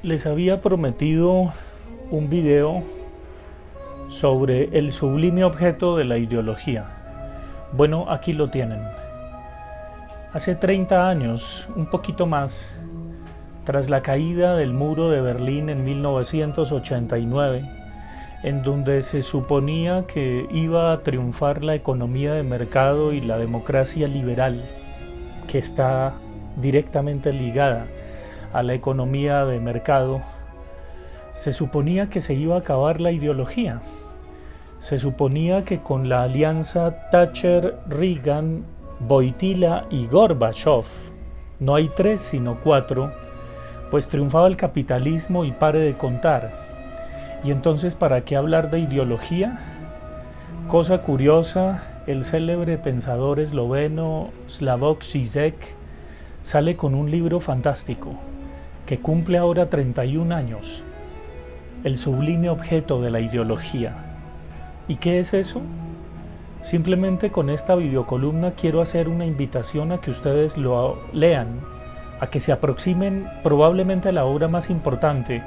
Les había prometido un video sobre el sublime objeto de la ideología. Bueno, aquí lo tienen. Hace 30 años, un poquito más, tras la caída del muro de Berlín en 1989, en donde se suponía que iba a triunfar la economía de mercado y la democracia liberal, que está directamente ligada a la economía de mercado, se suponía que se iba a acabar la ideología. Se suponía que con la alianza Thatcher, Reagan, Wojtyła y Gorbachev, no hay 3 sino 4, pues triunfaba el capitalismo y pare de contar. Y entonces, ¿para qué hablar de ideología? Cosa curiosa, el célebre pensador esloveno Slavoj Žižek sale con un libro fantástico que cumple ahora 31 años, el sublime objeto de la ideología. ¿Y qué es eso? Simplemente con esta videocolumna quiero hacer una invitación a que ustedes lo lean, a que se aproximen probablemente a la obra más importante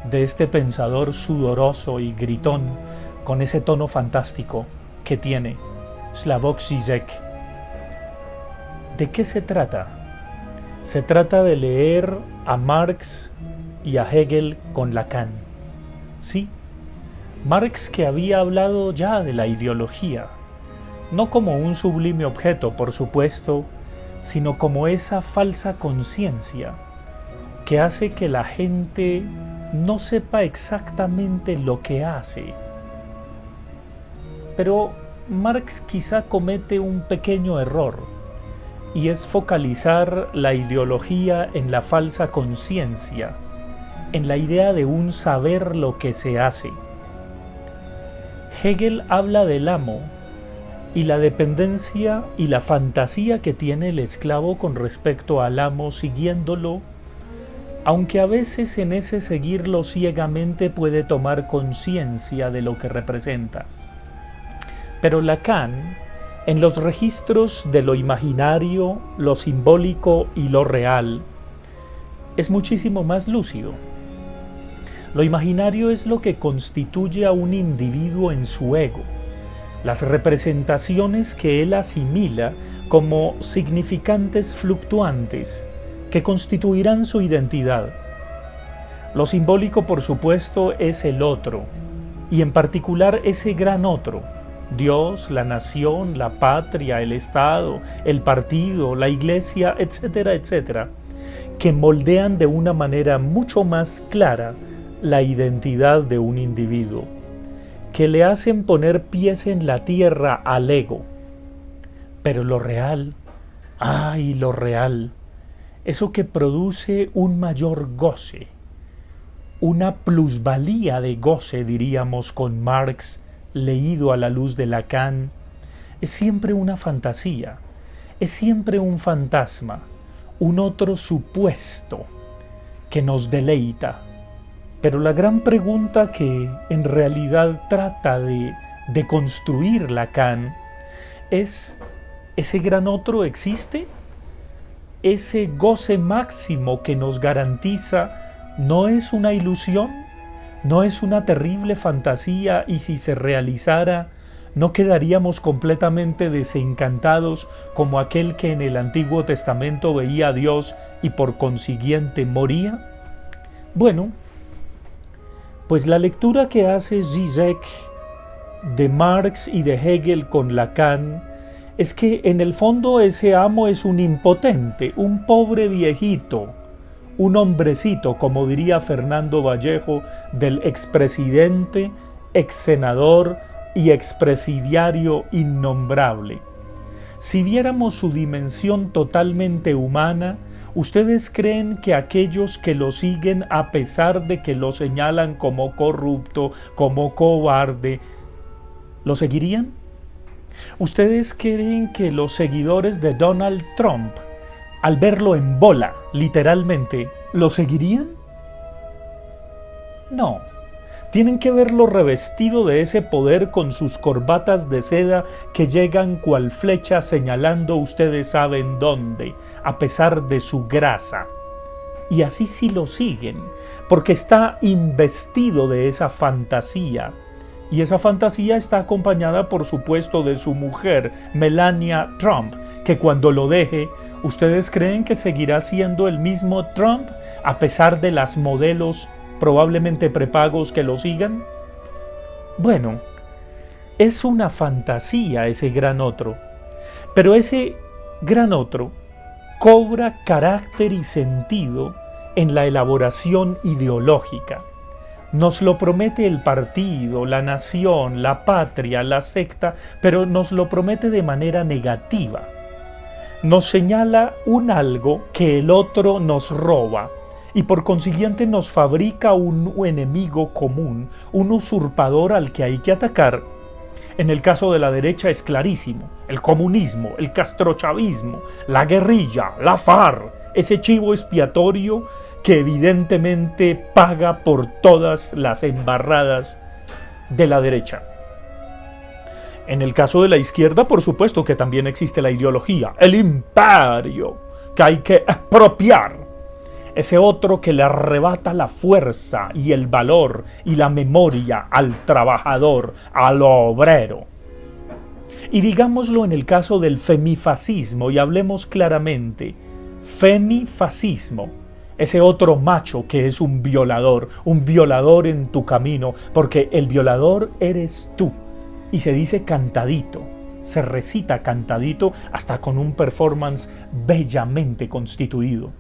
de este pensador sudoroso y gritón, con ese tono fantástico que tiene Slavoj Žižek. ¿De qué se trata? Se trata de leer a Marx y a Hegel con Lacan. Sí, Marx, que había hablado ya de la ideología, no como un sublime objeto, por supuesto, sino como esa falsa conciencia que hace que la gente no sepa exactamente lo que hace. Pero Marx quizá comete un pequeño error, y es focalizar la ideología en la falsa conciencia, en la idea de un saber lo que se hace. Hegel habla del amo y la dependencia y la fantasía que tiene el esclavo con respecto al amo siguiéndolo, aunque a veces en ese seguirlo ciegamente puede tomar conciencia de lo que representa. Pero Lacan, en los registros de lo imaginario, lo simbólico y lo real, es muchísimo más lúcido. Lo imaginario es lo que constituye a un individuo en su ego, las representaciones que él asimila como significantes fluctuantes que constituirán su identidad. Lo simbólico, por supuesto, es el otro, y en particular ese gran otro, Dios, la nación, la patria, el Estado, el partido, la iglesia, etcétera, etcétera, que moldean de una manera mucho más clara la identidad de un individuo, que le hacen poner pies en la tierra al ego. Pero lo real, lo real, eso que produce un mayor goce, una plusvalía de goce, diríamos con Marx, leído a la luz de Lacan, es siempre una fantasía, es siempre un fantasma, un otro supuesto que nos deleita. Pero la gran pregunta que en realidad trata de construir Lacan es: ¿ese gran otro existe? ¿Ese goce máximo que nos garantiza no es una ilusión? ¿No es una terrible fantasía, y si se realizara, no quedaríamos completamente desencantados como aquel que en el Antiguo Testamento veía a Dios y por consiguiente moría? Bueno, pues la lectura que hace Žižek de Marx y de Hegel con Lacan es que en el fondo ese amo es un impotente, un pobre viejito, un hombrecito, como diría Fernando Vallejo, del expresidente, exsenador y expresidiario innombrable. Si viéramos su dimensión totalmente humana, ¿ustedes creen que aquellos que lo siguen, a pesar de que lo señalan como corrupto, como cobarde, lo seguirían? ¿Ustedes creen que los seguidores de Donald Trump, al verlo en bola, literalmente, lo seguirían? No. Tienen que verlo revestido de ese poder con sus corbatas de seda que llegan cual flecha señalando ustedes saben dónde, a pesar de su grasa. Y así sí lo siguen, porque está investido de esa fantasía. Y esa fantasía está acompañada, por supuesto, de su mujer, Melania Trump, que cuando lo deje, ¿ustedes creen que seguirá siendo el mismo Trump a pesar de las modelos probablemente prepagos que lo sigan? Bueno, es una fantasía ese gran otro, pero ese gran otro cobra carácter y sentido en la elaboración ideológica. Nos lo promete el partido, la nación, la patria, la secta, pero nos lo promete de manera negativa. Nos señala un algo que el otro nos roba y por consiguiente nos fabrica un enemigo común, un usurpador al que hay que atacar. En el caso de la derecha es clarísimo: el comunismo, el castrochavismo, la guerrilla, la FARC, ese chivo expiatorio que evidentemente paga por todas las embarradas de la derecha. En el caso de la izquierda, por supuesto que también existe la ideología, el imperio, que hay que expropiar. Ese otro que le arrebata la fuerza y el valor y la memoria al trabajador, al obrero. Y digámoslo en el caso del femifascismo, y hablemos claramente: femifascismo, ese otro macho que es un violador en tu camino, porque el violador eres tú. Y se dice cantadito, se recita cantadito, hasta con un performance bellamente constituido.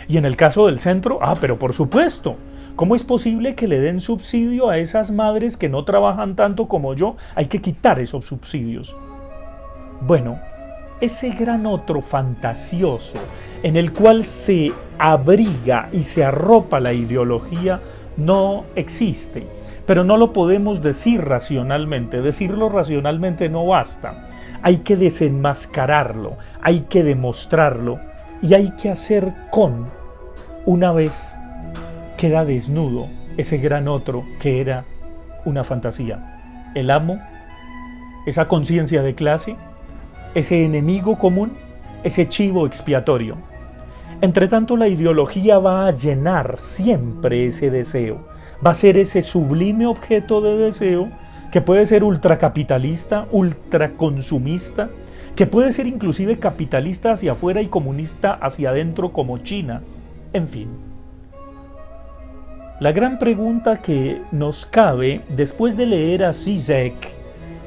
Y en el caso del centro, pero por supuesto, ¿cómo es posible que le den subsidio a esas madres que no trabajan tanto como yo? Hay que quitar esos subsidios. Bueno, ese gran otro fantasioso en el cual se abriga y se arropa la ideología no existe, pero no lo podemos decir racionalmente. Decirlo racionalmente no basta. Hay que desenmascararlo, hay que demostrarlo y hay que hacer una vez queda desnudo ese gran otro que era una fantasía. El amo, esa conciencia de clase, ese enemigo común, ese chivo expiatorio. Entre tanto, la ideología va a llenar siempre ese deseo, va a ser ese sublime objeto de deseo que puede ser ultracapitalista, ultraconsumista, que puede ser inclusive capitalista hacia afuera y comunista hacia adentro como China, en fin. La gran pregunta que nos cabe después de leer a Zizek,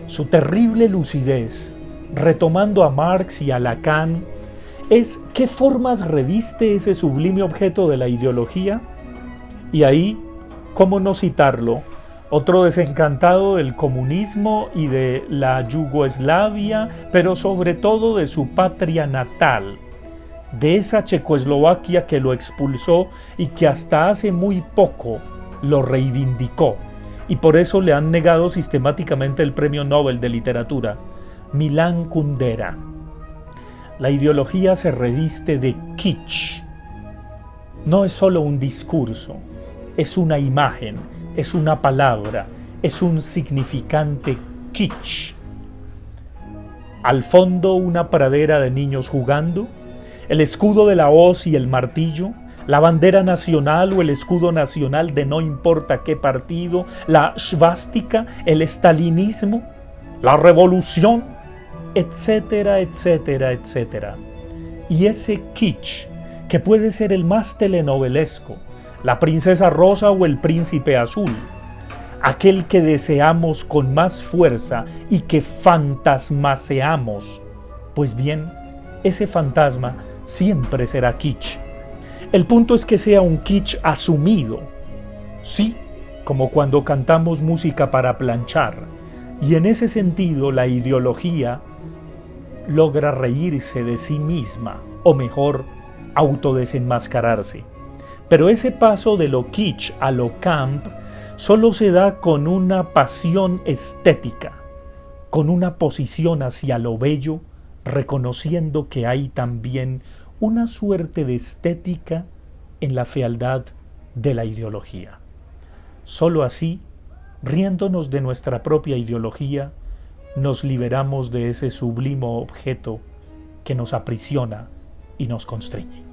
su terrible lucidez, retomando a Marx y a Lacan, es ¿qué formas reviste ese sublime objeto de la ideología? Y ahí, ¿cómo no citarlo? Otro desencantado del comunismo y de la Yugoslavia, pero sobre todo de su patria natal, de esa Checoslovaquia que lo expulsó y que hasta hace muy poco lo reivindicó, y por eso le han negado sistemáticamente el Premio Nobel de Literatura, Milan Kundera. La ideología se reviste de kitsch. No es solo un discurso, es una imagen, es una palabra, es un significante kitsch. Al fondo, una pradera de niños jugando, el escudo de la hoz y el martillo, la bandera nacional o el escudo nacional de no importa qué partido, la svástica, el estalinismo, la revolución, etcétera, etcétera, etcétera. Y ese kitsch, que puede ser el más telenovelesco, la princesa rosa o el príncipe azul, aquel que deseamos con más fuerza y que fantasmaseamos, pues bien, ese fantasma siempre será kitsch. El punto es que sea un kitsch asumido, sí, como cuando cantamos música para planchar, y en ese sentido la ideología logra reírse de sí misma, o mejor, autodesenmascararse. Pero ese paso de lo kitsch a lo camp solo se da con una pasión estética, con una posición hacia lo bello, reconociendo que hay también una suerte de estética en la fealdad de la ideología. Solo así, riéndonos de nuestra propia ideología, nos liberamos de ese sublime objeto que nos aprisiona y nos constriñe.